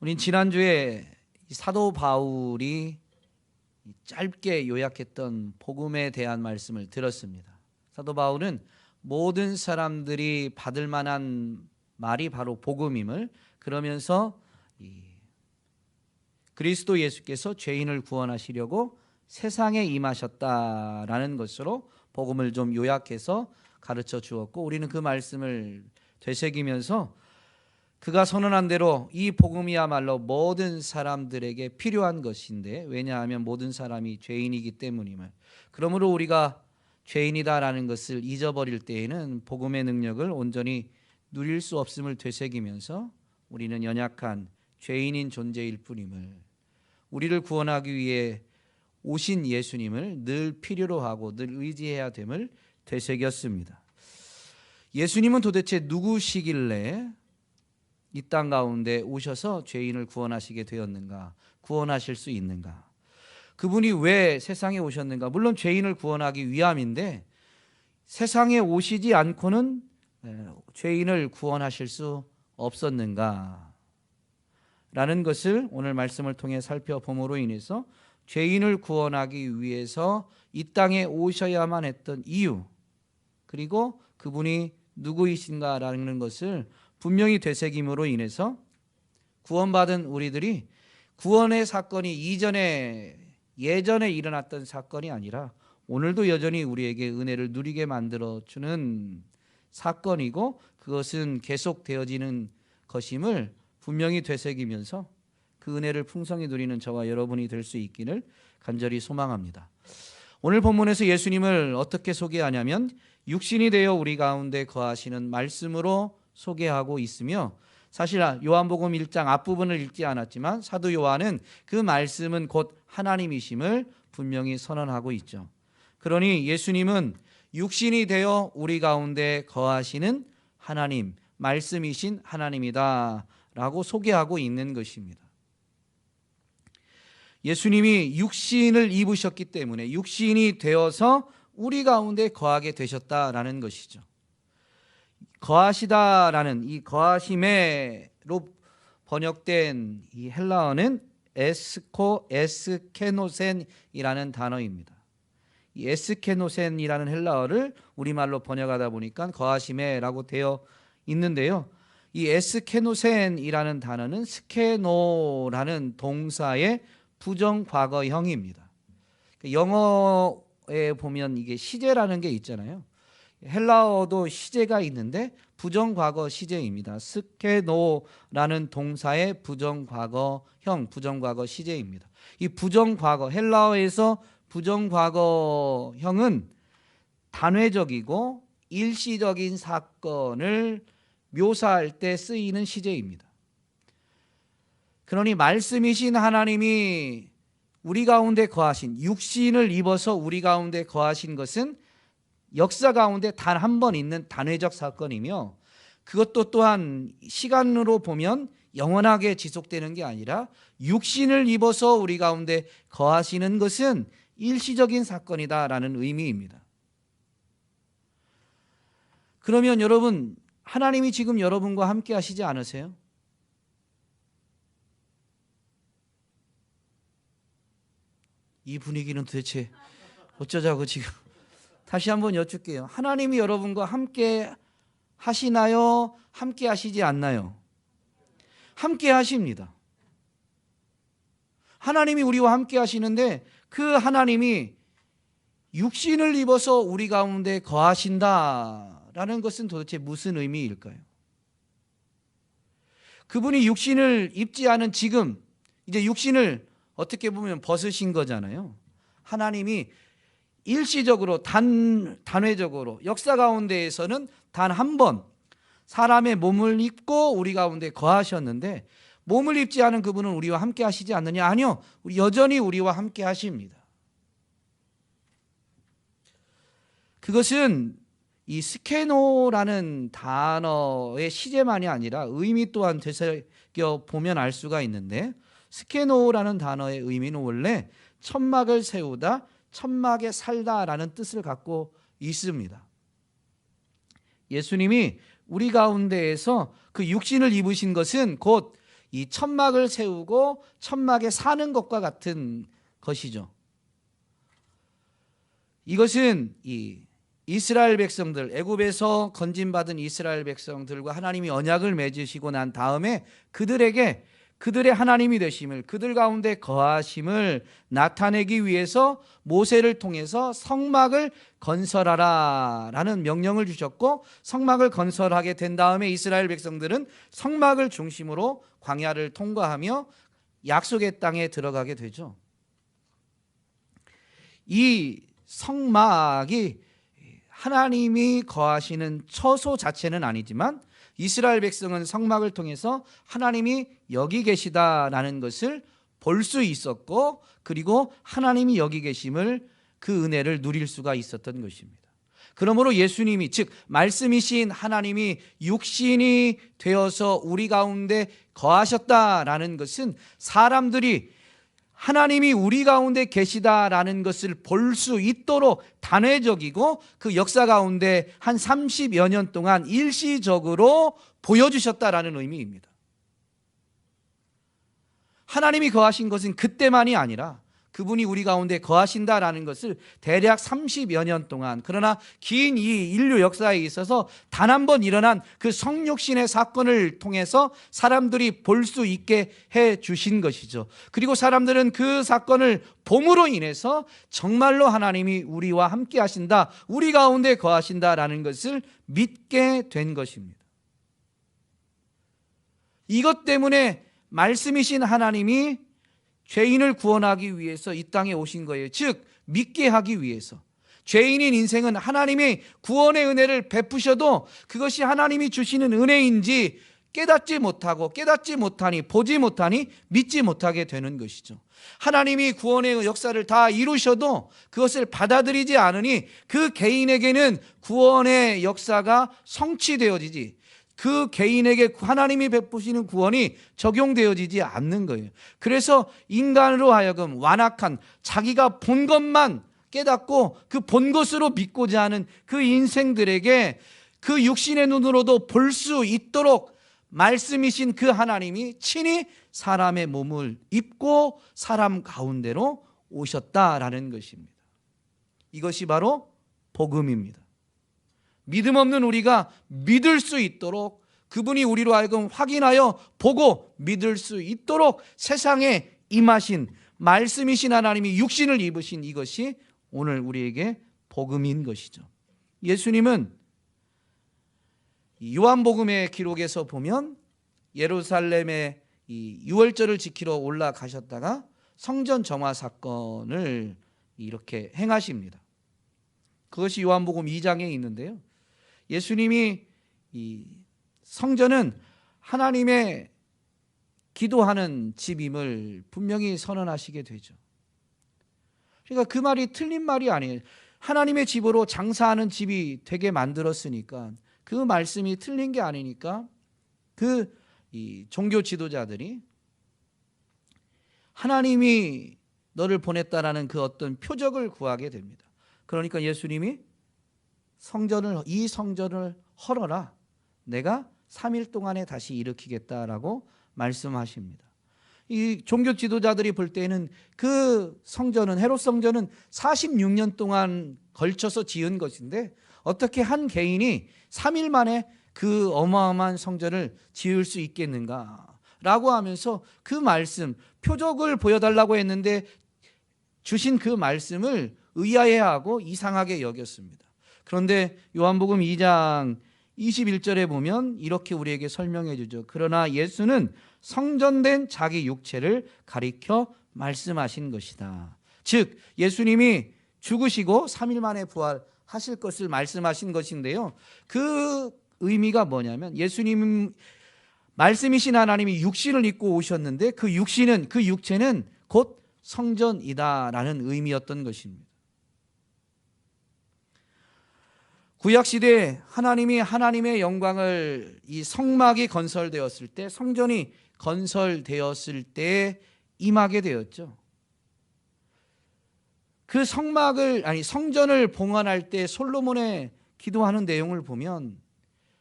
우린 지난주에 사도 바울이 짧게 요약했던 복음에 대한 말씀을 들었습니다. 사도 바울은 모든 사람들이 받을 만한 말이 바로 복음임을, 그러면서 그리스도 예수께서 죄인을 구원하시려고 세상에 임하셨다라는 것으로 복음을 좀 요약해서 가르쳐 주었고, 우리는 그 말씀을 되새기면서 그가 선언한 대로 이 복음이야말로 모든 사람들에게 필요한 것인데, 왜냐하면 모든 사람이 죄인이기 때문임을, 그러므로 우리가 죄인이다라는 것을 잊어버릴 때에는 복음의 능력을 온전히 누릴 수 없음을 되새기면서 우리는 연약한 죄인인 존재일 뿐임을, 우리를 구원하기 위해 오신 예수님을 늘 필요로 하고 늘 의지해야 됨을 되새겼습니다. 예수님은 도대체 누구시길래 이 땅 가운데 오셔서 죄인을 구원하시게 되었는가, 구원하실 수 있는가, 그분이 왜 세상에 오셨는가? 물론 죄인을 구원하기 위함인데 세상에 오시지 않고는 죄인을 구원하실 수 없었는가 라는 것을 오늘 말씀을 통해 살펴봄으로 인해서 죄인을 구원하기 위해서 이 땅에 오셔야만 했던 이유, 그리고 그분이 누구이신가라는 것을 분명히 되새김으로 인해서 구원받은 우리들이 구원의 사건이 예전에 일어났던 사건이 아니라 오늘도 여전히 우리에게 은혜를 누리게 만들어주는 사건이고, 그것은 계속되어지는 것임을 분명히 되새기면서 그 은혜를 풍성히 누리는 저와 여러분이 될 수 있기를 간절히 소망합니다. 오늘 본문에서 예수님을 어떻게 소개하냐면 육신이 되어 우리 가운데 거하시는 말씀으로 소개하고 있으며, 사실 요한복음 1장 앞부분을 읽지 않았지만 사도 요한은 그 말씀은 곧 하나님이심을 분명히 선언하고 있죠. 그러니 예수님은 육신이 되어 우리 가운데 거하시는 하나님, 말씀이신 하나님이다 라고 소개하고 있는 것입니다. 예수님이 육신을 입으셨기 때문에 육신이 되어서 우리 가운데 거하게 되셨다라는 것이죠. 거하시다라는 이 거하심에로 번역된 이 헬라어는 에스케노센이라는 단어입니다. 이 에스케노센이라는 헬라어를 우리말로 번역하다 보니까 거하심에라고 되어 있는데요, 이 에스케노센이라는 단어는 스케노라는 동사의 부정과거형입니다. 영어에 보면 이게 시제라는 게 있잖아요. 헬라어도 시제가 있는데 부정과거 시제입니다. 스케노라는 동사의 부정과거형, 부정과거 시제입니다. 이 부정과거, 헬라어에서 부정과거형은 단회적이고 일시적인 사건을 묘사할 때 쓰이는 시제입니다. 그러니 말씀이신 하나님이 우리 가운데 거하신, 육신을 입어서 우리 가운데 거하신 것은 역사 가운데 단 한 번 있는 단회적 사건이며, 그것도 또한 시간으로 보면 영원하게 지속되는 게 아니라 육신을 입어서 우리 가운데 거하시는 것은 일시적인 사건이다라는 의미입니다. 그러면 여러분, 하나님이 지금 여러분과 함께 하시지 않으세요? 이 분위기는 도대체 어쩌자고 지금. 다시 한번 여쭙게요. 하나님이 여러분과 함께 하시나요? 함께 하시지 않나요? 함께 하십니다. 하나님이 우리와 함께 하시는데 그 하나님이 육신을 입어서 우리 가운데 거하신다라는 것은 도대체 무슨 의미일까요? 그분이 육신을 입지 않은 지금, 이제 육신을 어떻게 보면 벗으신 거잖아요. 하나님이 일시적으로 단회적으로 역사 가운데에서는 단 한 번 사람의 몸을 입고 우리 가운데 거하셨는데, 몸을 입지 않은 그분은 우리와 함께 하시지 않느냐? 아니요, 여전히 우리와 함께 하십니다. 그것은 이 스케노라는 단어의 시제만이 아니라 의미 또한 되새겨 보면 알 수가 있는데, 스케노라는 단어의 의미는 원래 천막을 세우다, 천막에 살다라는 뜻을 갖고 있습니다. 예수님이 우리 가운데에서 그 육신을 입으신 것은 곧 이 천막을 세우고 천막에 사는 것과 같은 것이죠. 이것은 이 이스라엘 백성들, 애굽에서 건진받은 이스라엘 백성들과 하나님이 언약을 맺으시고 난 다음에 그들에게 그들의 하나님이 되심을, 그들 가운데 거하심을 나타내기 위해서 모세를 통해서 성막을 건설하라 라는 명령을 주셨고, 성막을 건설하게 된 다음에 이스라엘 백성들은 성막을 중심으로 광야를 통과하며 약속의 땅에 들어가게 되죠. 이 성막이 하나님이 거하시는 처소 자체는 아니지만 이스라엘 백성은 성막을 통해서 하나님이 여기 계시다라는 것을 볼 수 있었고, 그리고 하나님이 여기 계심을, 그 은혜를 누릴 수가 있었던 것입니다. 그러므로 예수님이, 즉 말씀이신 하나님이 육신이 되어서 우리 가운데 거하셨다라는 것은 사람들이 하나님이 우리 가운데 계시다라는 것을 볼 수 있도록 단회적이고 그 역사 가운데 한 30여 년 동안 일시적으로 보여주셨다라는 의미입니다. 하나님이 거하신 것은 그때만이 아니라 그분이 우리 가운데 거하신다라는 것을 대략 30여 년 동안, 그러나 긴 이 인류 역사에 있어서 단 한 번 일어난 그 성육신의 사건을 통해서 사람들이 볼 수 있게 해 주신 것이죠. 그리고 사람들은 그 사건을 봄으로 인해서 정말로 하나님이 우리와 함께 하신다, 우리 가운데 거하신다라는 것을 믿게 된 것입니다. 이것 때문에 말씀이신 하나님이 죄인을 구원하기 위해서 이 땅에 오신 거예요. 즉 믿게 하기 위해서. 죄인인 인생은 하나님의 구원의 은혜를 베푸셔도 그것이 하나님이 주시는 은혜인지 깨닫지 못하니 보지 못하니 믿지 못하게 되는 것이죠. 하나님이 구원의 역사를 다 이루셔도 그것을 받아들이지 않으니 그 개인에게는 구원의 역사가 성취되어지지, 그 개인에게 하나님이 베푸시는 구원이 적용되어지지 않는 거예요. 그래서 인간으로 하여금 완악한, 자기가 본 것만 깨닫고 그 본 것으로 믿고자 하는 그 인생들에게 그 육신의 눈으로도 볼 수 있도록 말씀이신 그 하나님이 친히 사람의 몸을 입고 사람 가운데로 오셨다라는 것입니다. 이것이 바로 복음입니다. 믿음 없는 우리가 믿을 수 있도록, 그분이 우리로 하여금 확인하여 보고 믿을 수 있도록 세상에 임하신 말씀이신 하나님이 육신을 입으신 이것이 오늘 우리에게 복음인 것이죠. 예수님은 요한복음의 기록에서 보면 예루살렘에 이 유월절을 지키러 올라가셨다가 성전 정화 사건을 이렇게 행하십니다. 그것이 요한복음 2장에 있는데요. 예수님이 이 성전은 하나님의 기도하는 집임을 분명히 선언하시게 되죠. 그러니까 그 말이 틀린 말이 아니에요. 하나님의 집으로 장사하는 집이 되게 만들었으니까 그 말씀이 틀린 게 아니니까 이 종교 지도자들이 하나님이 너를 보냈다라는 그 어떤 표적을 구하게 됩니다. 그러니까 예수님이 이 성전을 헐어라, 내가 3일 동안에 다시 일으키겠다라고 말씀하십니다. 이 종교 지도자들이 볼 때는 그 성전은, 헤롯 성전은 46년 동안 걸쳐서 지은 것인데 어떻게 한 개인이 3일 만에 그 어마어마한 성전을 지을 수 있겠는가 라고 하면서 그 말씀, 표적을 보여달라고 했는데 주신 그 말씀을 의아해하고 이상하게 여겼습니다. 그런데 요한복음 2장 21절에 보면 이렇게 우리에게 설명해 주죠. 그러나 예수는 성전된 자기 육체를 가리켜 말씀하신 것이다. 즉 예수님이 죽으시고 3일 만에 부활하실 것을 말씀하신 것인데요. 그 의미가 뭐냐면 예수님 말씀이신 하나님이 육신을 입고 오셨는데 그 육체는 곧 성전이다라는 의미였던 것입니다. 구약시대에 하나님이 하나님의 영광을, 이 성막이 건설되었을 때, 성전이 건설되었을 때 임하게 되었죠. 그 성전을 봉헌할 때 솔로몬의 기도하는 내용을 보면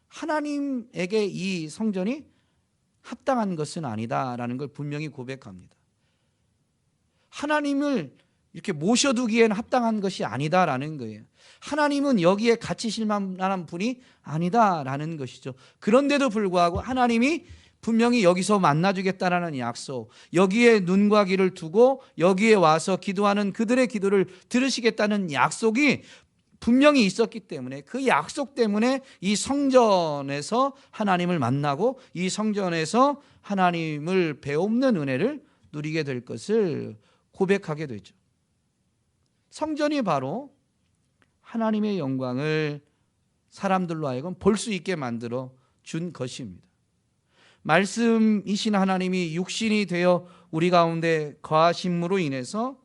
하나님에게 이 성전이 합당한 것은 아니다라는 걸 분명히 고백합니다. 하나님을 이렇게 모셔두기에는 합당한 것이 아니다라는 거예요. 하나님은 여기에 갇히실 만한 분이 아니다라는 것이죠. 그런데도 불구하고 하나님이 분명히 여기서 만나주겠다라는 약속, 여기에 눈과 귀를 두고 여기에 와서 기도하는 그들의 기도를 들으시겠다는 약속이 분명히 있었기 때문에, 그 약속 때문에 이 성전에서 하나님을 만나고 이 성전에서 하나님을 배움는 은혜를 누리게 될 것을 고백하게 되죠. 성전이 바로 하나님의 영광을 사람들로 하여금 볼 수 있게 만들어 준 것입니다. 말씀이신 하나님이 육신이 되어 우리 가운데 거하심으로 인해서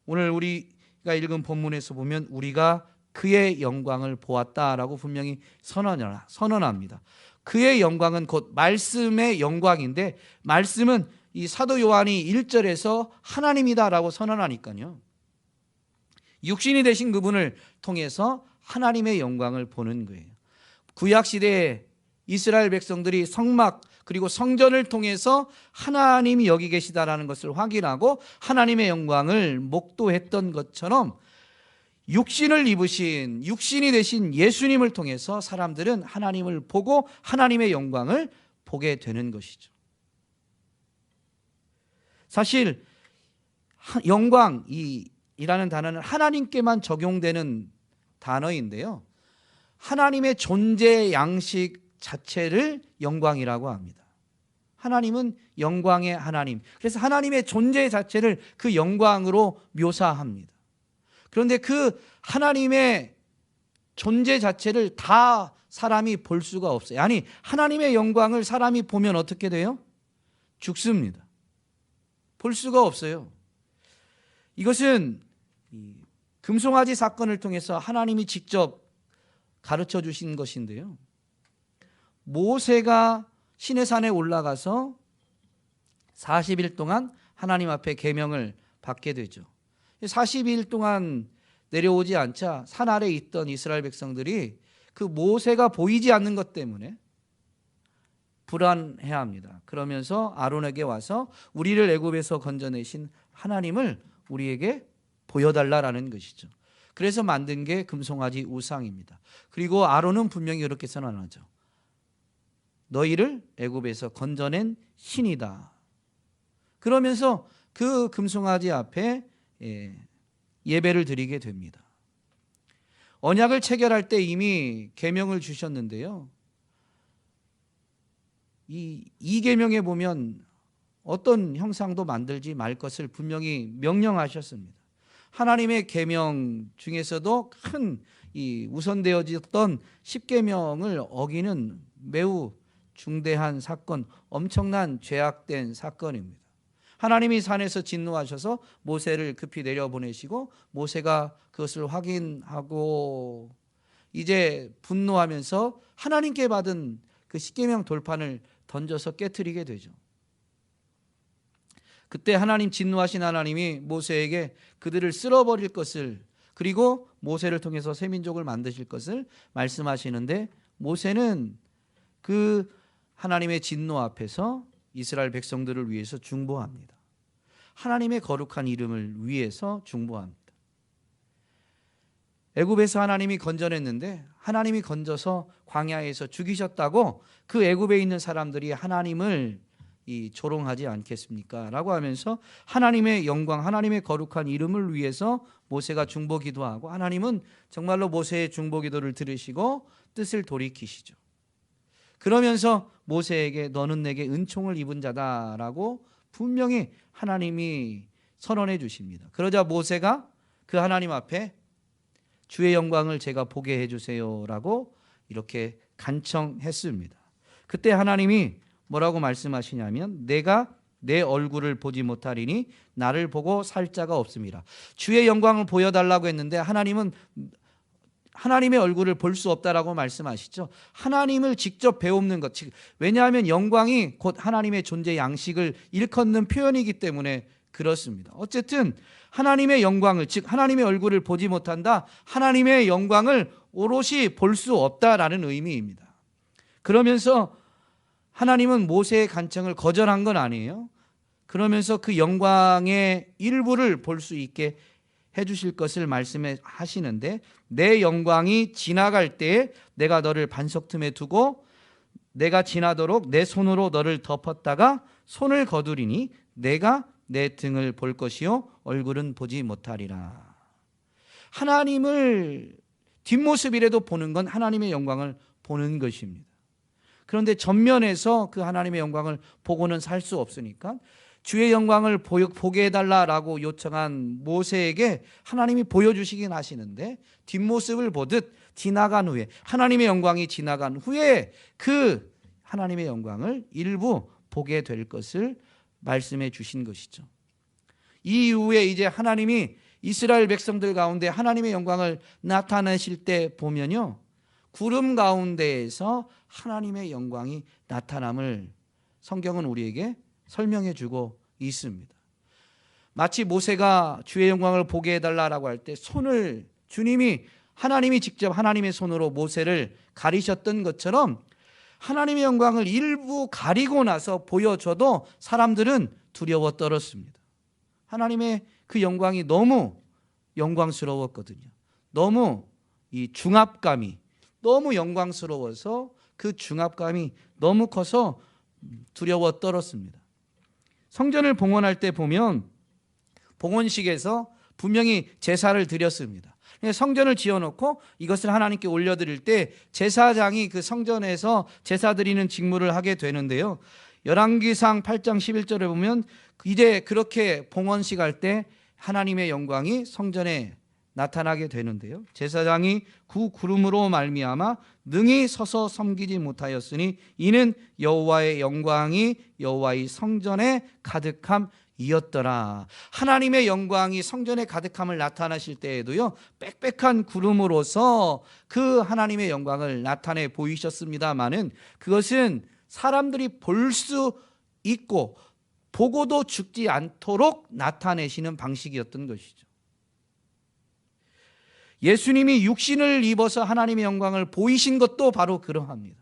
오늘 우리가 읽은 본문에서 보면 우리가 그의 영광을 보았다라고 분명히 선언합니다. 그의 영광은 곧 말씀의 영광인데, 말씀은 이 사도 요한이 1절에서 하나님이다라고 선언하니까요, 육신이 되신 그분을 통해서 하나님의 영광을 보는 거예요. 구약시대에 이스라엘 백성들이 성막 그리고 성전을 통해서 하나님이 여기 계시다라는 것을 확인하고 하나님의 영광을 목도했던 것처럼, 육신을 입으신, 육신이 되신 예수님을 통해서 사람들은 하나님을 보고 하나님의 영광을 보게 되는 것이죠. 사실 영광이라는 단어는 하나님께만 적용되는 단어인데요, 하나님의 존재 양식 자체를 영광이라고 합니다. 하나님은 영광의 하나님, 그래서 하나님의 존재 자체를 그 영광으로 묘사합니다. 그런데 그 하나님의 존재 자체를 다 사람이 볼 수가 없어요. 아니, 하나님의 영광을 사람이 보면 어떻게 돼요? 죽습니다. 볼 수가 없어요. 이것은 금송아지 사건을 통해서 하나님이 직접 가르쳐 주신 것인데요, 모세가 시내산에 올라가서 40일 동안 하나님 앞에 계명을 받게 되죠. 40일 동안 내려오지 않자 산 아래에 있던 이스라엘 백성들이 그 모세가 보이지 않는 것 때문에 불안해합니다. 그러면서 아론에게 와서 우리를 애굽에서 건져내신 하나님을 우리에게 보여달라라는 것이죠. 그래서 만든 게 금송아지 우상입니다. 그리고 아론은 분명히 이렇게 선언하죠. 너희를 애굽에서 건져낸 신이다. 그러면서 그 금송아지 앞에 예배를 드리게 됩니다. 언약을 체결할 때 이미 계명을 주셨는데요, 이 계명에 보면 어떤 형상도 만들지 말 것을 분명히 명령하셨습니다. 하나님의 계명 중에서도 큰 우선되어졌던 10계명을 어기는 매우 중대한 사건, 엄청난 죄악된 사건입니다. 하나님이 산에서 진노하셔서 모세를 급히 내려보내시고, 모세가 그것을 확인하고 이제 분노하면서 하나님께 받은 그 10계명 돌판을 던져서 깨트리게 되죠. 그때 하나님, 진노하신 하나님이 모세에게 그들을 쓸어버릴 것을, 그리고 모세를 통해서 새 민족을 만드실 것을 말씀하시는데, 모세는 그 하나님의 진노 앞에서 이스라엘 백성들을 위해서 중보합니다. 하나님의 거룩한 이름을 위해서 중보합니다. 애굽에서 하나님이 건져냈는데, 하나님이 건져서 광야에서 죽이셨다고 그 애굽에 있는 사람들이 하나님을 조롱하지 않겠습니까? 라고 하면서 하나님의 영광, 하나님의 거룩한 이름을 위해서 모세가 중보 기도하고, 하나님은 정말로 모세의 중보 기도를 들으시고 뜻을 돌이키시죠. 그러면서 모세에게 너는 내게 은총을 입은 자다라고 분명히 하나님이 선언해 주십니다. 그러자 모세가 그 하나님 앞에 주의 영광을 제가 보게 해주세요라고 이렇게 간청했습니다. 그때 하나님이 뭐라고 말씀하시냐면, 내가 내 얼굴을 보지 못하리니 나를 보고 살 자가 없음이라. 주의 영광을 보여달라고 했는데 하나님은 하나님의 얼굴을 볼 수 없다라고 말씀하시죠. 하나님을 직접 배우는 것, 왜냐하면 영광이 곧 하나님의 존재 양식을 일컫는 표현이기 때문에 그렇습니다. 어쨌든 하나님의 영광을, 즉 하나님의 얼굴을 보지 못한다, 하나님의 영광을 오롯이 볼 수 없다라는 의미입니다. 그러면서 하나님은 모세의 간청을 거절한 건 아니에요. 그러면서 그 영광의 일부를 볼 수 있게 해주실 것을 말씀하시는데, 내 영광이 지나갈 때에 내가 너를 반석 틈에 두고 내가 지나도록 내 손으로 너를 덮었다가 손을 거두리니 내가 내 등을 볼 것이요 얼굴은 보지 못하리라. 하나님을 뒷모습이라도 보는 건 하나님의 영광을 보는 것입니다. 그런데 전면에서 그 하나님의 영광을 보고는 살 수 없으니까 주의 영광을 보게 해달라고 요청한 모세에게 하나님이 보여주시긴 하시는데, 뒷모습을 보듯 지나간 후에, 하나님의 영광이 지나간 후에 그 하나님의 영광을 일부 보게 될 것을 말씀해 주신 것이죠. 이 이후에 이제 하나님이 이스라엘 백성들 가운데 하나님의 영광을 나타내실 때 보면요, 구름 가운데에서 하나님의 영광이 나타남을 성경은 우리에게 설명해 주고 있습니다. 마치 모세가 주의 영광을 보게 해달라고 할 때 손을 하나님이 직접 하나님의 손으로 모세를 가리셨던 것처럼 하나님의 영광을 일부 가리고 나서 보여줘도 사람들은 두려워 떨었습니다. 하나님의 그 영광이 너무 영광스러웠거든요. 너무 이 중압감이 너무 영광스러워서 그 중압감이 너무 커서 두려워 떨었습니다. 성전을 봉헌할 때 보면 봉헌식에서 분명히 제사를 드렸습니다. 성전을 지어놓고 이것을 하나님께 올려드릴 때 제사장이 그 성전에서 제사 드리는 직무를 하게 되는데요, 열왕기상 8장 11절에 보면 이제 그렇게 봉헌식 할 때 하나님의 영광이 성전에 나타나게 되는데요, 제사장이 그 구름으로 말미암아 능히 서서 섬기지 못하였으니 이는 여호와의 영광이 여호와의 성전에 가득함이었더라. 하나님의 영광이 성전에 가득함을 나타나실 때에도요, 빽빽한 구름으로서 그 하나님의 영광을 나타내 보이셨습니다마는 그것은 사람들이 볼 수 있고 보고도 죽지 않도록 나타내시는 방식이었던 것이죠. 예수님이 육신을 입어서 하나님의 영광을 보이신 것도 바로 그러합니다.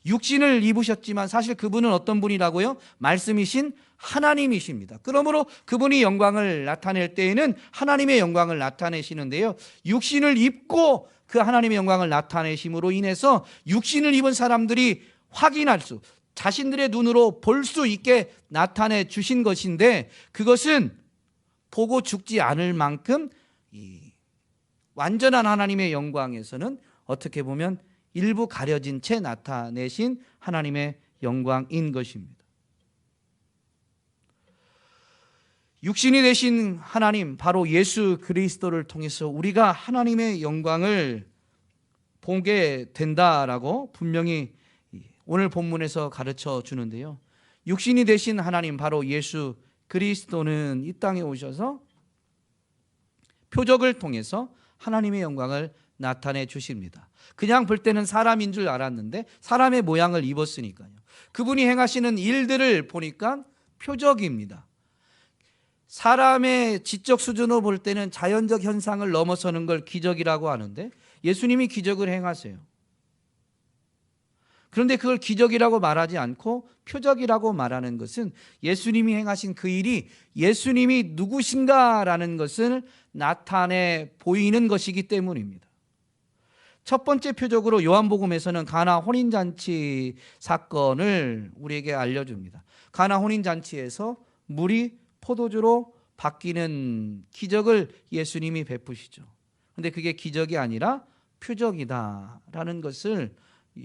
육신을 입으셨지만 사실 그분은 어떤 분이라고요? 말씀이신 하나님이십니다. 그러므로 그분이 영광을 나타낼 때에는 하나님의 영광을 나타내시는데요, 육신을 입고 그 하나님의 영광을 나타내심으로 인해서 육신을 입은 사람들이 확인할 수, 자신들의 눈으로 볼 수 있게 나타내 주신 것인데, 그것은 보고 죽지 않을 만큼 완전한 하나님의 영광에서는 어떻게 보면 일부 가려진 채 나타내신 하나님의 영광인 것입니다. 육신이 되신 하나님, 바로 예수 그리스도를 통해서 우리가 하나님의 영광을 보게 된다라고 분명히 오늘 본문에서 가르쳐 주는데요, 육신이 되신 하나님, 바로 예수 그리스도는 이 땅에 오셔서 표적을 통해서 하나님의 영광을 나타내 주십니다. 그냥 볼 때는 사람인 줄 알았는데 사람의 모양을 입었으니까요. 그분이 행하시는 일들을 보니까 표적입니다. 사람의 지적 수준으로 볼 때는 자연적 현상을 넘어서는 걸 기적이라고 하는데 예수님이 기적을 행하세요. 그런데 그걸 기적이라고 말하지 않고 표적이라고 말하는 것은 예수님이 행하신 그 일이 예수님이 누구신가라는 것을 나타내 보이는 것이기 때문입니다. 첫 번째 표적으로 요한복음에서는 가나 혼인잔치 사건을 우리에게 알려줍니다. 가나 혼인잔치에서 물이 포도주로 바뀌는 기적을 예수님이 베푸시죠. 그런데 그게 기적이 아니라 표적이다라는 것을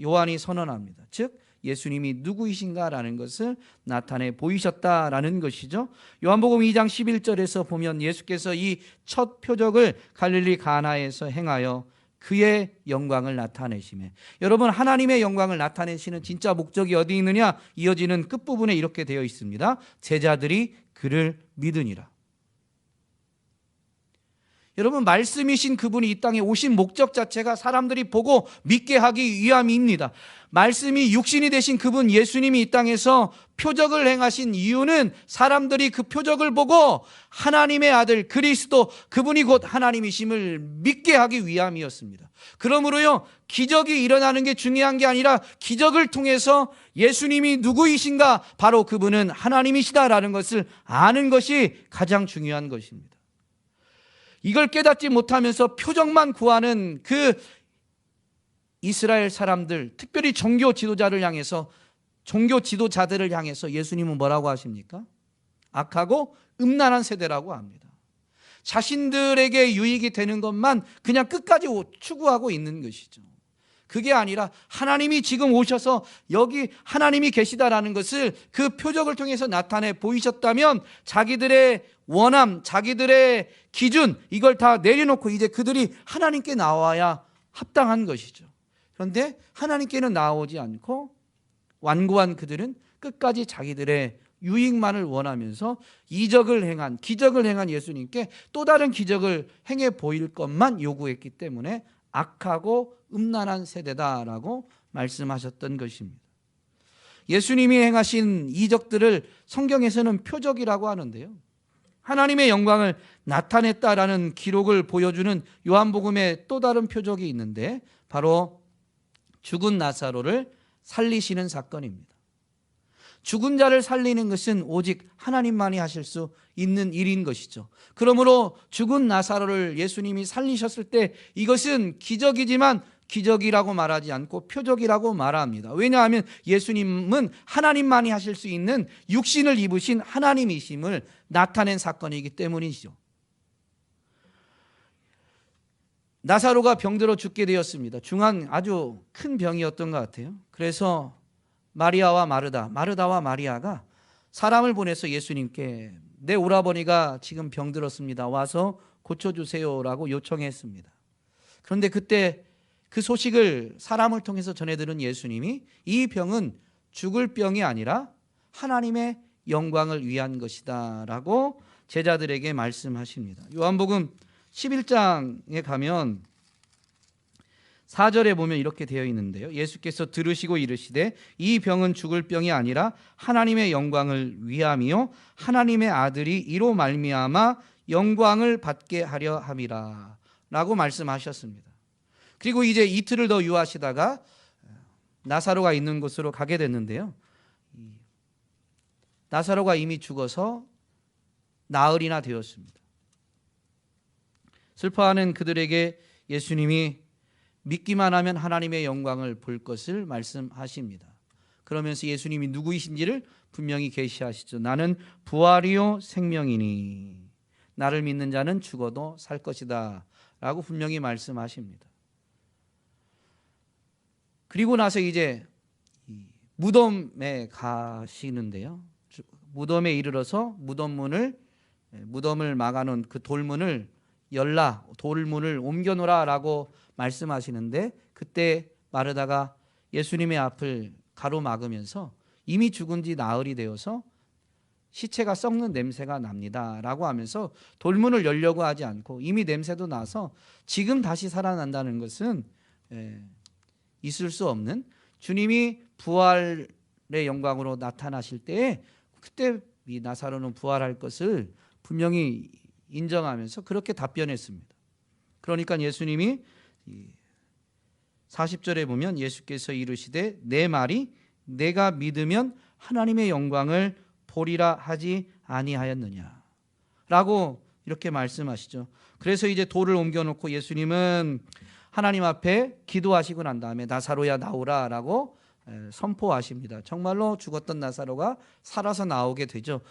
요한이 선언합니다. 즉 예수님이 누구이신가라는 것을 나타내 보이셨다라는 것이죠. 요한복음 2장 11절에서 보면 예수께서 이 첫 표적을 갈릴리 가나에서 행하여 그의 영광을 나타내시매, 여러분, 하나님의 영광을 나타내시는 진짜 목적이 어디 있느냐? 이어지는 끝부분에 이렇게 되어 있습니다. 제자들이 그를 믿으니라. 여러분, 말씀이신 그분이 이 땅에 오신 목적 자체가 사람들이 보고 믿게 하기 위함입니다. 말씀이 육신이 되신 그분 예수님이 이 땅에서 표적을 행하신 이유는 사람들이 그 표적을 보고 하나님의 아들 그리스도, 그분이 곧 하나님이심을 믿게 하기 위함이었습니다. 그러므로요, 기적이 일어나는 게 중요한 게 아니라 기적을 통해서 예수님이 누구이신가, 바로 그분은 하나님이시다라는 것을 아는 것이 가장 중요한 것입니다. 이걸 깨닫지 못하면서 표적만 구하는 그 이스라엘 사람들, 특별히 종교 지도자들을 향해서 예수님은 뭐라고 하십니까? 악하고 음란한 세대라고 합니다. 자신들에게 유익이 되는 것만 그냥 끝까지 추구하고 있는 것이죠. 그게 아니라 하나님이 지금 오셔서 여기 하나님이 계시다라는 것을 그 표적을 통해서 나타내 보이셨다면 자기들의 원함, 자기들의 기준, 이걸 다 내려놓고 이제 그들이 하나님께 나와야 합당한 것이죠. 그런데 하나님께는 나오지 않고 완고한 그들은 끝까지 자기들의 유익만을 원하면서 기적을 행한 예수님께 또 다른 기적을 행해 보일 것만 요구했기 때문에 악하고 음란한 세대다라고 말씀하셨던 것입니다. 예수님이 행하신 이적들을 성경에서는 표적이라고 하는데요, 하나님의 영광을 나타냈다라는 기록을 보여주는 요한복음의 또 다른 표적이 있는데 바로 죽은 나사로를 살리시는 사건입니다. 죽은 자를 살리는 것은 오직 하나님만이 하실 수 있는 일인 것이죠. 그러므로 죽은 나사로를 예수님이 살리셨을 때 이것은 기적이지만 기적이라고 말하지 않고 표적이라고 말합니다. 왜냐하면 예수님은 하나님만이 하실 수 있는 육신을 입으신 하나님이심을 나타낸 사건이기 때문이죠. 나사로가 병들어 죽게 되었습니다. 중한 아주 큰 병이었던 것 같아요. 그래서 마리아와 마르다와 마리아가 사람을 보내서 예수님께 내 오라버니가 지금 병들었습니다. 와서 고쳐주세요라고 요청했습니다. 그런데 그때 그 소식을 사람을 통해서 전해들은 예수님이 이 병은 죽을 병이 아니라 하나님의 영광을 위한 것이다 라고 제자들에게 말씀하십니다. 요한복음 11장에 가면 4절에 보면 이렇게 되어 있는데요, 예수께서 들으시고 이르시되 이 병은 죽을 병이 아니라 하나님의 영광을 위함이요 하나님의 아들이 이로 말미암아 영광을 받게 하려 함이라 라고 말씀하셨습니다. 그리고 이제 이틀을 더 유하시다가 나사로가 있는 곳으로 가게 됐는데요, 나사로가 이미 죽어서 나흘이나 되었습니다. 슬퍼하는 그들에게 예수님이 믿기만 하면 하나님의 영광을 볼 것을 말씀하십니다. 그러면서 예수님이 누구이신지를 분명히 계시하시죠. 나는 부활이요 생명이니 나를 믿는 자는 죽어도 살 것이다 라고 분명히 말씀하십니다. 그리고 나서 이제 무덤에 가시는데요, 무덤에 이르러서 무덤을 막아놓은 그 돌문을 열라, 돌문을 옮겨놓으라 라고 말씀하시는데 그때 마르다가 예수님의 앞을 가로막으면서 이미 죽은 지 나흘이 되어서 시체가 썩는 냄새가 납니다 라고 하면서 돌문을 열려고 하지 않고 이미 냄새도 나서 지금 다시 살아난다는 것은 있을 수 없는, 주님이 부활의 영광으로 나타나실 때에 그때 이 나사로는 부활할 것을 분명히 인정하면서 그렇게 답변했습니다. 그러니까 예수님이 40절에 보면 예수께서 이르시되 내 말이 내가 믿으면 하나님의 영광을 보리라 하지 아니하였느냐 라고 이렇게 말씀하시죠. 그래서 이제 돌을 옮겨놓고 예수님은 하나님 앞에 기도하시고 난 다음에 나사로야 나오라 라고 선포하십니다. 정말로 죽었던 나사로가 살아서 나오게 되죠.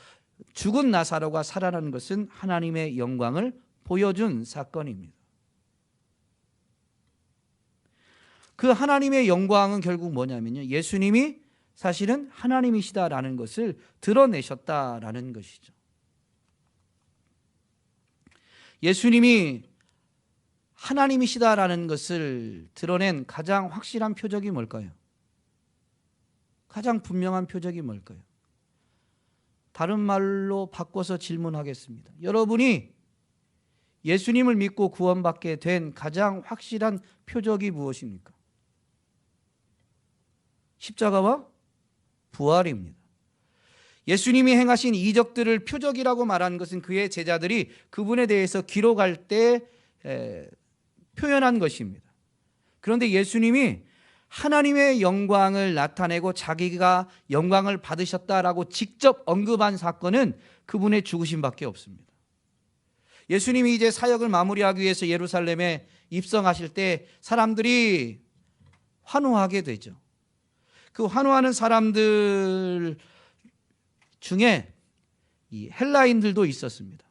죽은 나사로가 살아나는 것은 하나님의 영광을 보여준 사건입니다. 그 하나님의 영광은 결국 뭐냐면요, 예수님이 사실은 하나님이시다라는 것을 드러내셨다라는 것이죠. 예수님이 하나님이시다라는 것을 드러낸 가장 확실한 표적이 뭘까요? 가장 분명한 표적이 뭘까요? 다른 말로 바꿔서 질문하겠습니다. 여러분이 예수님을 믿고 구원받게 된 가장 확실한 표적이 무엇입니까? 십자가와 부활입니다. 예수님이 행하신 이적들을 표적이라고 말하는 것은 그의 제자들이 그분에 대해서 기록할 때 표현한 것입니다. 그런데 예수님이 하나님의 영광을 나타내고 자기가 영광을 받으셨다라고 직접 언급한 사건은 그분의 죽으심밖에 없습니다. 예수님이 이제 사역을 마무리하기 위해서 예루살렘에 입성하실 때 사람들이 환호하게 되죠. 그 환호하는 사람들 중에 이 헬라인들도 있었습니다.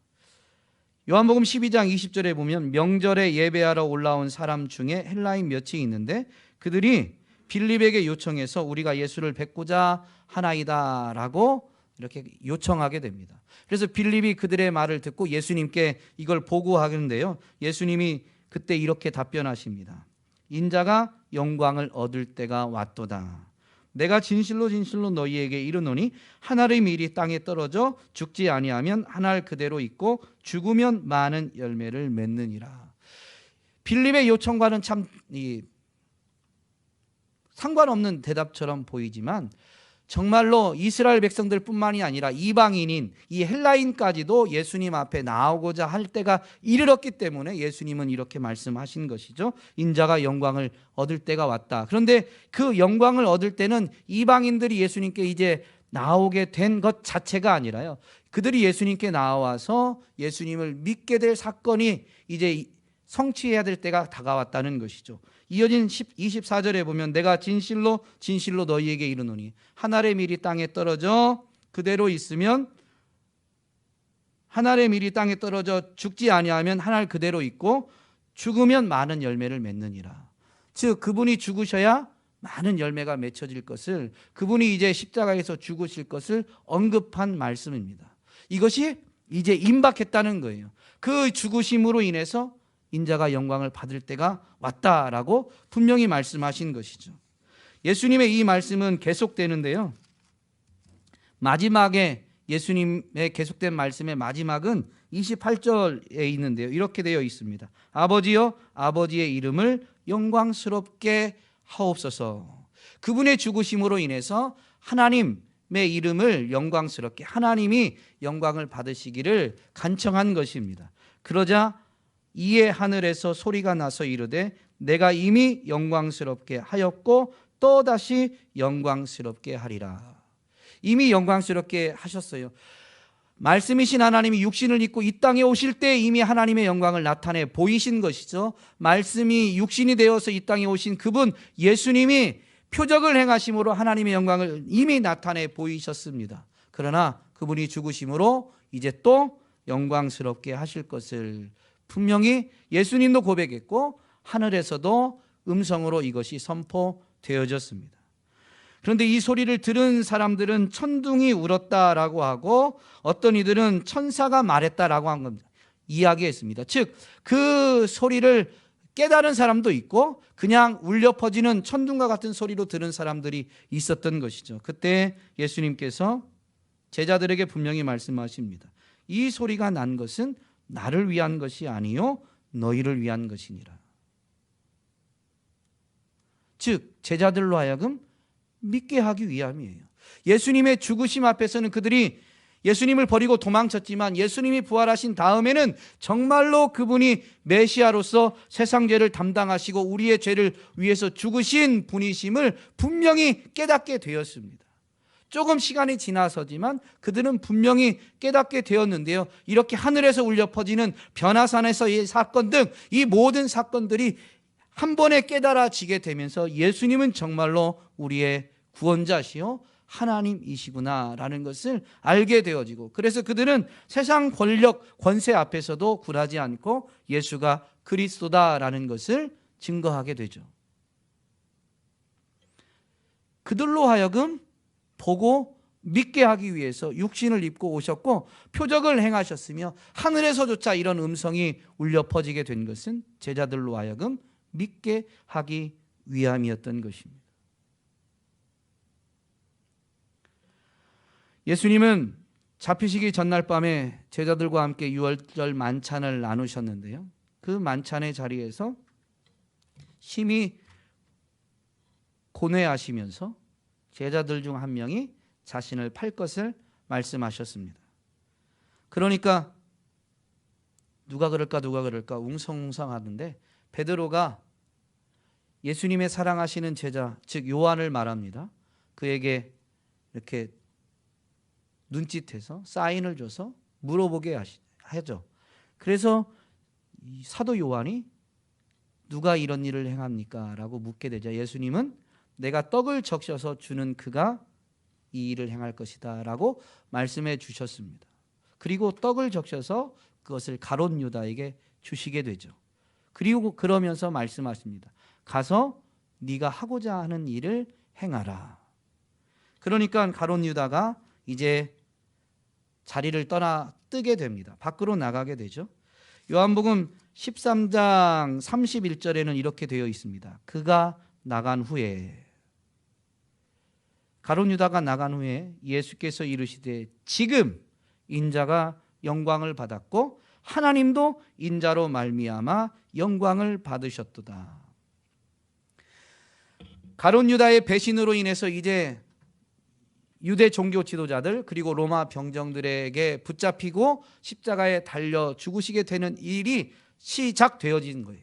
요한복음 12장 20절에 보면 명절에 예배하러 올라온 사람 중에 헬라인 몇이 있는데 그들이 빌립에게 요청해서 우리가 예수를 뵙고자 하나이다 라고 이렇게 요청하게 됩니다. 그래서 빌립이 그들의 말을 듣고 예수님께 이걸 보고하는데요, 예수님이 그때 이렇게 답변하십니다. 인자가 영광을 얻을 때가 왔도다. 내가 진실로 진실로 너희에게 이르노니 한 알의 밀이 땅에 떨어져 죽지 아니하면 한 알 그대로 있고 죽으면 많은 열매를 맺느니라. 빌립의 요청과는 참 상관없는 대답처럼 보이지만 정말로 이스라엘 백성들뿐만이 아니라 이방인인 이 헬라인까지도 예수님 앞에 나오고자 할 때가 이르렀기 때문에 예수님은 이렇게 말씀하신 것이죠. 인자가 영광을 얻을 때가 왔다. 그런데 그 영광을 얻을 때는 이방인들이 예수님께 이제 나오게 된 것 자체가 아니라요, 그들이 예수님께 나와서 예수님을 믿게 될 사건이 이제 성취해야 될 때가 다가왔다는 것이죠. 이어진 24절에 보면 내가 진실로 진실로 너희에게 이르노니 한 알의 밀이 땅에 떨어져 그대로 있으면 한 알의 밀이 땅에 떨어져 죽지 아니하면 한 알 그대로 있고 죽으면 많은 열매를 맺느니라. 즉 그분이 죽으셔야 많은 열매가 맺혀질 것을, 그분이 이제 십자가에서 죽으실 것을 언급한 말씀입니다. 이것이 이제 임박했다는 거예요. 그 죽으심으로 인해서 인자가 영광을 받을 때가 왔다라고 분명히 말씀하신 것이죠. 예수님의 이 말씀은 계속되는데요, 마지막에 예수님의 계속된 말씀의 마지막은 28절에 있는데요, 이렇게 되어 있습니다. 아버지여 아버지의 이름을 영광스럽게 하옵소서. 그분의 죽으심으로 인해서 하나님의 이름을 영광스럽게, 하나님이 영광을 받으시기를 간청한 것입니다. 그러자 이에 하늘에서 소리가 나서 이르되 내가 이미 영광스럽게 하였고 또다시 영광스럽게 하리라. 이미 영광스럽게 하셨어요. 말씀이신 하나님이 육신을 입고 이 땅에 오실 때 이미 하나님의 영광을 나타내 보이신 것이죠. 말씀이 육신이 되어서 이 땅에 오신 그분 예수님이 표적을 행하심으로 하나님의 영광을 이미 나타내 보이셨습니다. 그러나 그분이 죽으심으로 이제 또 영광스럽게 하실 것을 분명히 예수님도 고백했고 하늘에서도 음성으로 이것이 선포되어졌습니다. 그런데 이 소리를 들은 사람들은 천둥이 울었다라고 하고 어떤 이들은 천사가 말했다라고 한 겁니다. 이야기했습니다. 즉 그 소리를 깨달은 사람도 있고 그냥 울려 퍼지는 천둥과 같은 소리로 들은 사람들이 있었던 것이죠. 그때 예수님께서 제자들에게 분명히 말씀하십니다. 이 소리가 난 것은 나를 위한 것이 아니요 너희를 위한 것이니라. 즉 제자들로 하여금 믿게 하기 위함이에요. 예수님의 죽으심 앞에서는 그들이 예수님을 버리고 도망쳤지만 예수님이 부활하신 다음에는 정말로 그분이 메시아로서 세상 죄를 담당하시고 우리의 죄를 위해서 죽으신 분이심을 분명히 깨닫게 되었습니다. 조금 시간이 지나서지만 그들은 분명히 깨닫게 되었는데요, 이렇게 하늘에서 울려 퍼지는 변화산에서의 사건 등 이 모든 사건들이 한 번에 깨달아지게 되면서 예수님은 정말로 우리의 구원자시요 하나님이시구나라는 것을 알게 되어지고, 그래서 그들은 세상 권력 권세 앞에서도 굴하지 않고 예수가 그리스도다라는 것을 증거하게 되죠. 그들로 하여금 보고 믿게 하기 위해서 육신을 입고 오셨고 표적을 행하셨으며 하늘에서조차 이런 음성이 울려 퍼지게 된 것은 제자들로 하여금 믿게 하기 위함이었던 것입니다. 예수님은 잡히시기 전날 밤에 제자들과 함께 유월절 만찬을 나누셨는데요. 그 만찬의 자리에서 심히 고뇌하시면서 제자들 중 한 명이 자신을 팔 것을 말씀하셨습니다. 그러니까 누가 그럴까 웅성웅성 하는데 베드로가 예수님의 사랑하시는 제자 즉 요한을 말합니다. 그에게 이렇게 눈짓해서 사인을 줘서 물어보게 하죠. 그래서 사도 요한이 누가 이런 일을 행합니까? 라고 묻게 되자 예수님은 내가 떡을 적셔서 주는 그가 이 일을 행할 것이다 라고 말씀해 주셨습니다. 그리고 떡을 적셔서 그것을 가룟 유다에게 주시게 되죠. 그리고 그러면서 말씀하십니다. 가서 네가 하고자 하는 일을 행하라. 그러니까 가룟 유다가 이제 자리를 떠나 뜨게 됩니다. 밖으로 나가게 되죠. 요한복음 13장 31절에는 이렇게 되어 있습니다. 그가 나간 후에 가룟 유다가 나간 후에 예수께서 이르시되 지금 인자가 영광을 받았고 하나님도 인자로 말미암아 영광을 받으셨도다. 가룟 유다의 배신으로 인해서 이제 유대 종교 지도자들 그리고 로마 병정들에게 붙잡히고 십자가에 달려 죽으시게 되는 일이 시작되어진 거예요.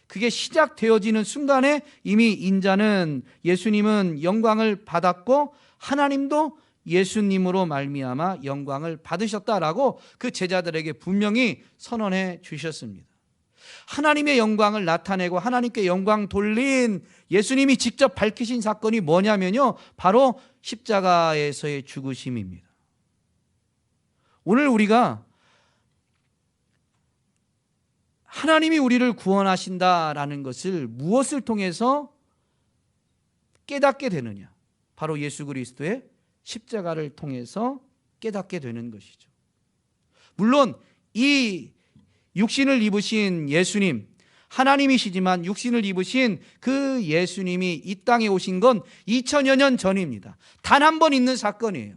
그게 시작되어지는 순간에 이미 인자는 예수님은 영광을 받았고 하나님도 예수님으로 말미암아 영광을 받으셨다라고 그 제자들에게 분명히 선언해 주셨습니다. 하나님의 영광을 나타내고 하나님께 영광 돌린 예수님이 직접 밝히신 사건이 뭐냐면요, 바로 십자가에서의 죽으심입니다. 오늘 우리가 하나님이 우리를 구원하신다라는 것을 무엇을 통해서 깨닫게 되느냐? 바로 예수 그리스도의 십자가를 통해서 깨닫게 되는 것이죠. 물론 이 육신을 입으신 예수님, 하나님이시지만 육신을 입으신 그 예수님이 이 땅에 오신 건 2000여 년 전입니다. 단 한 번 있는 사건이에요.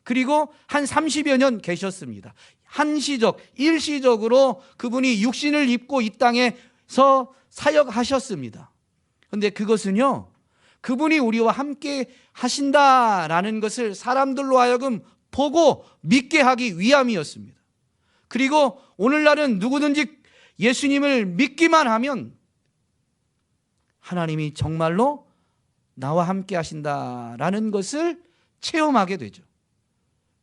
그리고 한 30여 년 계셨습니다. 한시적, 일시적으로 그분이 육신을 입고 이 땅에서 사역하셨습니다. 그런데 그것은요, 그분이 우리와 함께 하신다라는 것을 사람들로 하여금 보고 믿게 하기 위함이었습니다. 그리고 오늘날은 누구든지 예수님을 믿기만 하면 하나님이 정말로 나와 함께 하신다라는 것을 체험하게 되죠.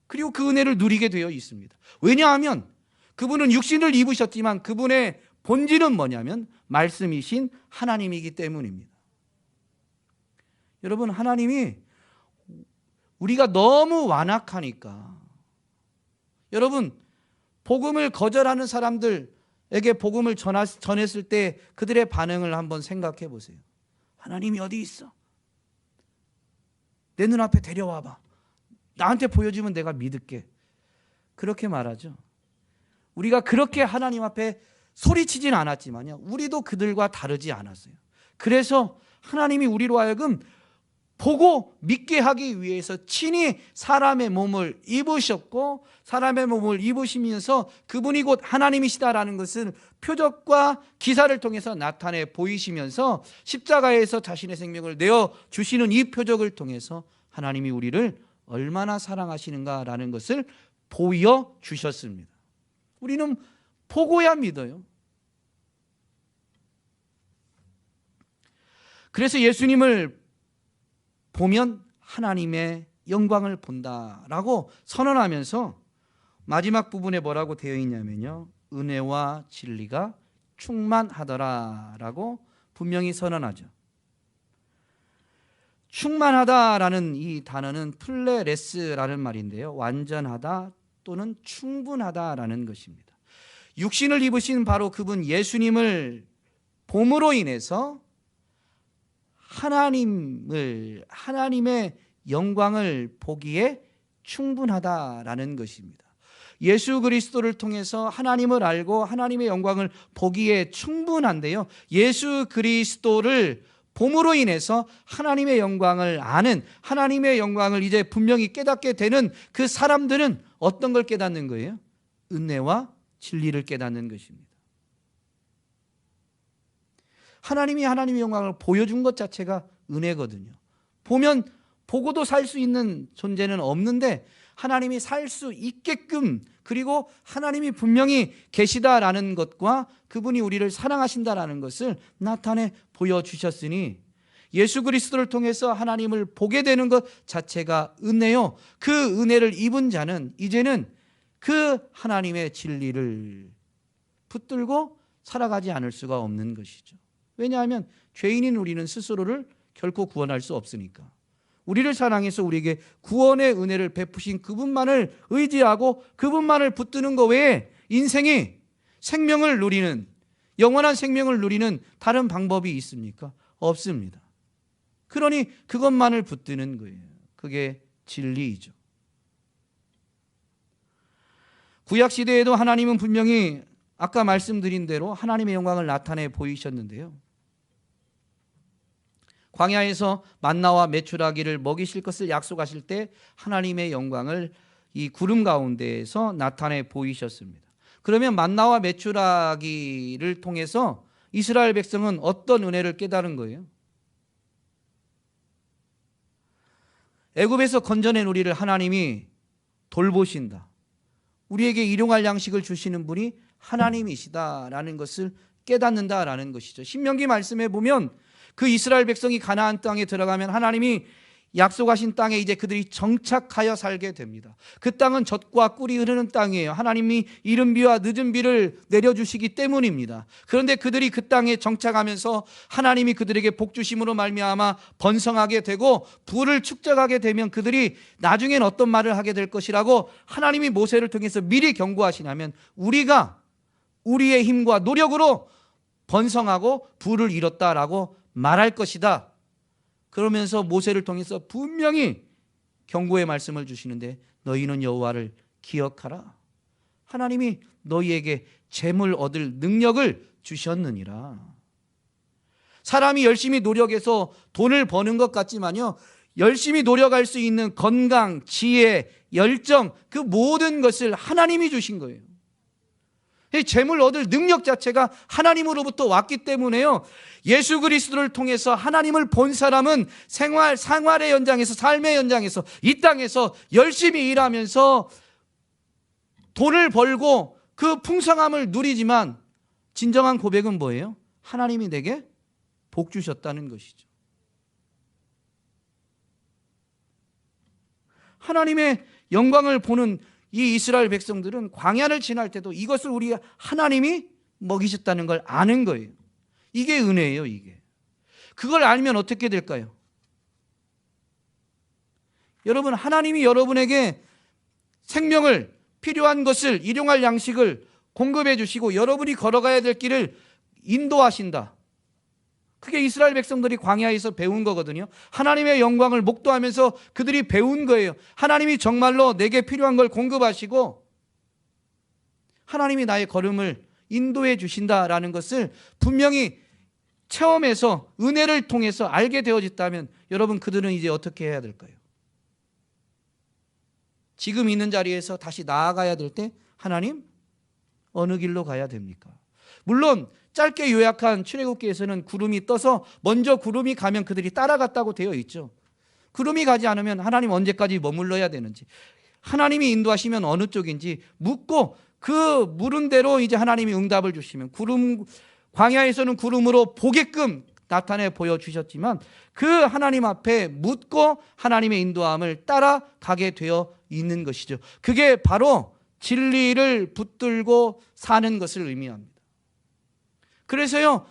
그리고 그 은혜를 누리게 되어 있습니다. 왜냐하면 그분은 육신을 입으셨지만 그분의 본질은 뭐냐면 말씀이신 하나님이기 때문입니다. 여러분, 하나님이 우리가 너무 완악하니까, 여러분, 복음을 거절하는 사람들에게 복음을 전했을 때 그들의 반응을 한번 생각해 보세요. 하나님이 어디 있어? 내 눈앞에 데려와봐. 나한테 보여주면 내가 믿을게. 그렇게 말하죠. 우리가 그렇게 하나님 앞에 소리치진 않았지만요, 우리도 그들과 다르지 않았어요. 그래서 하나님이 우리로 하여금 보고 믿게 하기 위해서 친히 사람의 몸을 입으셨고, 사람의 몸을 입으시면서 그분이 곧 하나님이시다라는 것을 표적과 기사를 통해서 나타내 보이시면서 십자가에서 자신의 생명을 내어주시는 이 표적을 통해서 하나님이 우리를 얼마나 사랑하시는가라는 것을 보여주셨습니다. 우리는 보고야 믿어요. 그래서 예수님을 보면 하나님의 영광을 본다라고 선언하면서 마지막 부분에 뭐라고 되어 있냐면요, 은혜와 진리가 충만하더라라고 분명히 선언하죠. 충만하다라는 이 단어는 플레레스라는 말인데요, 완전하다 또는 충분하다라는 것입니다. 육신을 입으신 바로 그분 예수님을 봄으로 인해서 하나님의 영광을 보기에 충분하다라는 것입니다. 예수 그리스도를 통해서 하나님을 알고 하나님의 영광을 보기에 충분한데요, 예수 그리스도를 봄으로 인해서 하나님의 영광을 아는, 하나님의 영광을 이제 분명히 깨닫게 되는 그 사람들은 어떤 걸 깨닫는 거예요? 은혜와 진리를 깨닫는 것입니다. 하나님이 하나님의 영광을 보여준 것 자체가 은혜거든요. 보면 보고도 살 수 있는 존재는 없는데 하나님이 살 수 있게끔, 그리고 하나님이 분명히 계시다라는 것과 그분이 우리를 사랑하신다라는 것을 나타내 보여주셨으니 예수 그리스도를 통해서 하나님을 보게 되는 것 자체가 은혜요, 그 은혜를 입은 자는 이제는 그 하나님의 진리를 붙들고 살아가지 않을 수가 없는 것이죠. 왜냐하면 죄인인 우리는 스스로를 결코 구원할 수 없으니까. 우리를 사랑해서 우리에게 구원의 은혜를 베푸신 그분만을 의지하고 그분만을 붙드는 것 외에 인생이 생명을 누리는, 영원한 생명을 누리는 다른 방법이 있습니까? 없습니다. 그러니 그것만을 붙드는 거예요. 그게 진리이죠. 구약시대에도 하나님은 분명히 아까 말씀드린 대로 하나님의 영광을 나타내 보이셨는데요, 광야에서 만나와 메추라기를 먹이실 것을 약속하실 때 하나님의 영광을 이 구름 가운데에서 나타내 보이셨습니다. 그러면 만나와 메추라기를 통해서 이스라엘 백성은 어떤 은혜를 깨달은 거예요? 애굽에서 건져낸 우리를 하나님이 돌보신다, 우리에게 일용할 양식을 주시는 분이 하나님이시다라는 것을 깨닫는다라는 것이죠. 신명기 말씀에 보면 그 이스라엘 백성이 가나안 땅에 들어가면 하나님이 약속하신 땅에 이제 그들이 정착하여 살게 됩니다. 그 땅은 젖과 꿀이 흐르는 땅이에요. 하나님이 이른 비와 늦은 비를 내려주시기 때문입니다. 그런데 그들이 그 땅에 정착하면서 하나님이 그들에게 복 주심으로 말미암아 번성하게 되고 부를 축적하게 되면 그들이 나중엔 어떤 말을 하게 될 것이라고 하나님이 모세를 통해서 미리 경고하시냐면, 우리가 우리의 힘과 노력으로 번성하고 부를 이뤘다라고 말할 것이다. 그러면서 모세를 통해서 분명히 경고의 말씀을 주시는데, 너희는 여호와를 기억하라. 하나님이 너희에게 재물 얻을 능력을 주셨느니라. 사람이 열심히 노력해서 돈을 버는 것 같지만요, 열심히 노력할 수 있는 건강, 지혜, 열정, 그 모든 것을 하나님이 주신 거예요. 재물 얻을 능력 자체가 하나님으로부터 왔기 때문에요, 예수 그리스도를 통해서 하나님을 본 사람은 생활의 연장에서, 삶의 연장에서, 이 땅에서 열심히 일하면서 돈을 벌고 그 풍성함을 누리지만 진정한 고백은 뭐예요? 하나님이 내게 복 주셨다는 것이죠. 하나님의 영광을 보는 이 이스라엘 백성들은 광야를 지날 때도 이것을 우리 하나님이 먹이셨다는 걸 아는 거예요. 이게 은혜예요, 이게. 그걸 알면 어떻게 될까요? 여러분, 하나님이 여러분에게 생명을, 필요한 것을, 일용할 양식을 공급해 주시고 여러분이 걸어가야 될 길을 인도하신다. 그게 이스라엘 백성들이 광야에서 배운 거거든요. 하나님의 영광을 목도하면서 그들이 배운 거예요. 하나님이 정말로 내게 필요한 걸 공급하시고 하나님이 나의 걸음을 인도해 주신다라는 것을 분명히 체험해서 은혜를 통해서 알게 되어졌다면 여러분, 그들은 이제 어떻게 해야 될까요? 지금 있는 자리에서 다시 나아가야 될 때 하나님, 어느 길로 가야 됩니까? 물론 짧게 요약한 출애굽기에서는 구름이 떠서 먼저 구름이 가면 그들이 따라갔다고 되어 있죠. 구름이 가지 않으면 하나님 언제까지 머물러야 되는지, 하나님이 인도하시면 어느 쪽인지 묻고 그 물은 대로 이제 하나님이 응답을 주시면, 광야에서는 구름으로 보게끔 나타내 보여주셨지만 그 하나님 앞에 묻고 하나님의 인도함을 따라가게 되어 있는 것이죠. 그게 바로 진리를 붙들고 사는 것을 의미합니다. 그래서요,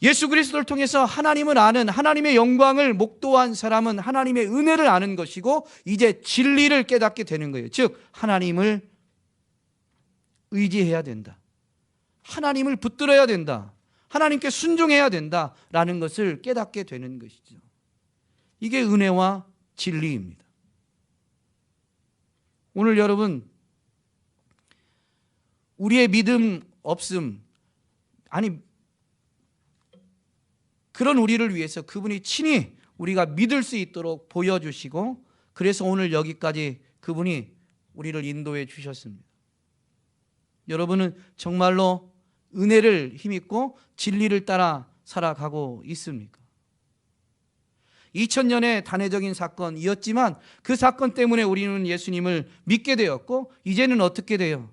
예수 그리스도를 통해서 하나님을 아는, 하나님의 영광을 목도한 사람은 하나님의 은혜를 아는 것이고 이제 진리를 깨닫게 되는 거예요. 즉 하나님을 의지해야 된다, 하나님을 붙들어야 된다, 하나님께 순종해야 된다라는 것을 깨닫게 되는 것이죠. 이게 은혜와 진리입니다. 오늘 여러분, 우리의 믿음 없음, 아니 그런 우리를 위해서 그분이 친히 우리가 믿을 수 있도록 보여주시고, 그래서 오늘 여기까지 그분이 우리를 인도해 주셨습니다. 여러분은 정말로 은혜를 힘입고 진리를 따라 살아가고 있습니까? 2000년의 단회적인 사건이었지만 그 사건 때문에 우리는 예수님을 믿게 되었고, 이제는 어떻게 돼요?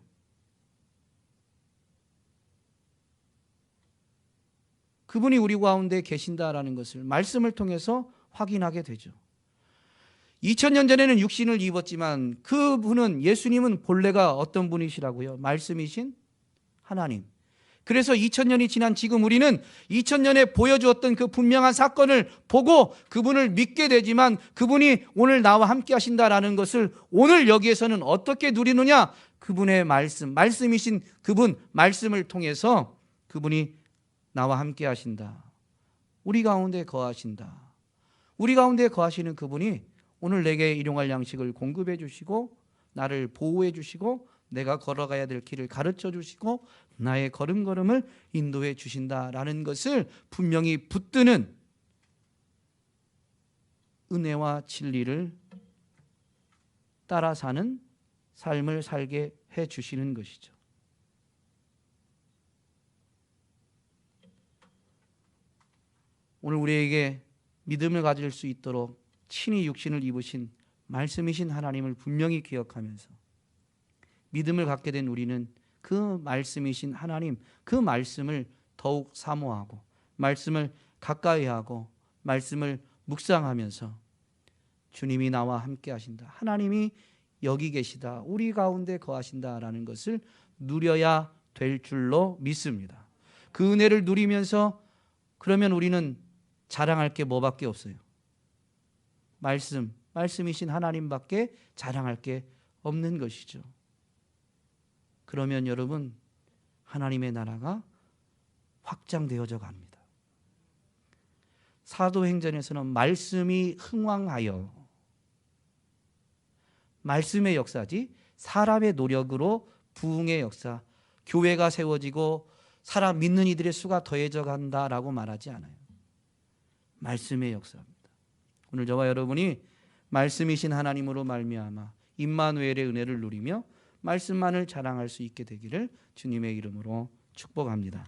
그분이 우리 가운데 계신다라는 것을 말씀을 통해서 확인하게 되죠. 2000년 전에는 육신을 입었지만 그분은, 예수님은 본래가 어떤 분이시라고요? 말씀이신 하나님. 그래서 2000년이 지난 지금 우리는 2000년에 보여주었던 그 분명한 사건을 보고 그분을 믿게 되지만, 그분이 오늘 나와 함께 하신다라는 것을 오늘 여기에서는 어떻게 누리느냐? 그분의 말씀, 말씀이신 그분 말씀을 통해서 그분이 나와 함께 하신다, 우리 가운데 거하신다. 우리 가운데 거하시는 그분이 오늘 내게 일용할 양식을 공급해 주시고, 나를 보호해 주시고, 내가 걸어가야 될 길을 가르쳐 주시고, 나의 걸음걸음을 인도해 주신다라는 것을 분명히 붙드는 은혜와 진리를 따라 사는 삶을 살게 해 주시는 것이죠. 오늘 우리에게 믿음을 가질 수 있도록 친히 육신을 입으신 말씀이신 하나님을 분명히 기억하면서 믿음을 갖게 된 우리는 그 말씀이신 하나님, 그 말씀을 더욱 사모하고, 말씀을 가까이 하고, 말씀을 묵상하면서 주님이 나와 함께 하신다, 하나님이 여기 계시다, 우리 가운데 거하신다라는 것을 누려야 될 줄로 믿습니다. 그 은혜를 누리면서 그러면 우리는 자랑할 게 뭐밖에 없어요? 말씀이신 하나님밖에 자랑할 게 없는 것이죠. 그러면 여러분, 하나님의 나라가 확장되어져 갑니다. 사도행전에서는 말씀이 흥왕하여, 말씀의 역사지 사람의 노력으로 부흥의 역사, 교회가 세워지고 사람 믿는 이들의 수가 더해져 간다라고 말하지 않아요. 말씀의 역사입니다. 오늘 저와 여러분이 말씀이신 하나님으로 말미암아 임마누엘의 은혜를 누리며 말씀만을 자랑할 수 있게 되기를 주님의 이름으로 축복합니다.